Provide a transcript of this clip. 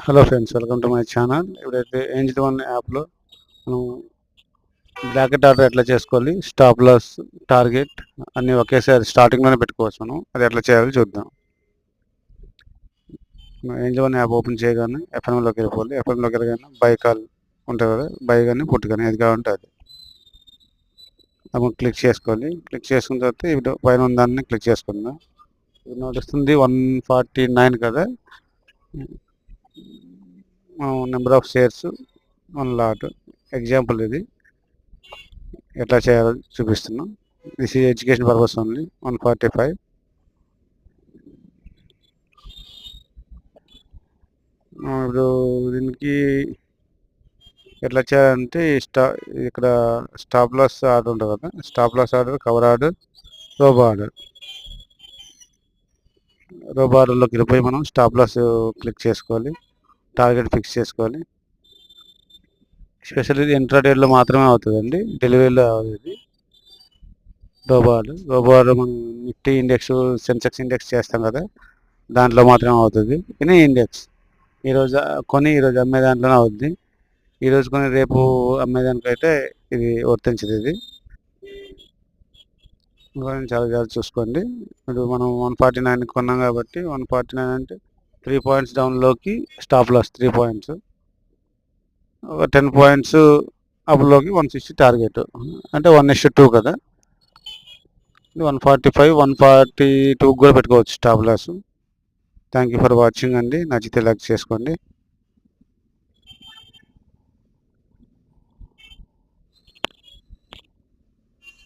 Hello friends, welcome to my channel. ఇప్పుడైతే angel one యాప్లో మనం బ్రాకెట్ ఆర్డర్ ఎట్లా చేసుకోవాలి, స్టాప్ లాస్, టార్గెట్ అన్నీ ఒకేసారి స్టార్టింగ్లోనే పెట్టుకోవచ్చు. మనం అది ఎట్లా చేయాలో చూద్దాం. ఏంజిల్ వన్ యాప్ ఓపెన్ చేయగానే ఎఫ్ఎంలోకి వెళ్ళిపోవాలి. ఎఫ్ఎంలోకి వెళ్ళగానే బై కాల్ ఉంటుంది కదా, బై కానీ పుట్ కానీ ఏది కావాలంటే అది మనం క్లిక్ చేసుకోవాలి. క్లిక్ చేసుకున్న తర్వాత ఇప్పుడు పైన ఉన్న దాన్ని క్లిక్ చేసుకుందాం. ఇది నడుస్తుంది 149 కదా, number of shares 1 lot. Example ఇది ఎట్లా చేయాలో చూపిస్తున్నాం. This is education purpose only. 145. ఇప్పుడు దీనికి ఎట్లా చేయాలంటే ఇక్కడ స్టాప్ లాస్ ఆర్డర్ ఉంటుంది కదా, stop loss order, cover order, robo order. Robo ఆర్డర్లోకి వెళ్ళిపోయి మనం స్టాప్ లాస్ క్లిక్ చేసుకోవాలి, టార్గెట్ ఫిక్స్ చేసుకోవాలి. స్పెషల్ ఇది ఇంట్రాడేలో మాత్రమే అవుతుందండి, డెలివరీలో అవుతుంది. రోబో ఆర్డర్ మనం నిఫ్టీ ఇండెక్స్, సెన్సెక్స్ ఇండెక్స్ చేస్తాం కదా, దాంట్లో మాత్రమే అవుతుంది. ఇది ఇండెక్స్ ఈరోజు ఈరోజు అమ్మే దాంట్లోనే అవుద్ది. ఈరోజు కొని రేపు అమ్మేదానికైతే ఇది వర్తించదు. ఇది చాలా జాగ్రత్త చూసుకోండి. ఇప్పుడు మనం 149 కొన్నాం కాబట్టి 149 అంటే 3 పాయింట్స్ డౌన్లోకి స్టాప్ లాస్ 3 పాయింట్స్, 10 పాయింట్స్ అప్లోకి 160 టార్గెట్, అంటే 1:2 కదా. 145, 142 కూడా పెట్టుకోవచ్చు stop loss. Thank you for watching అండి. నచ్చితే లైక్ చేసుకోండి.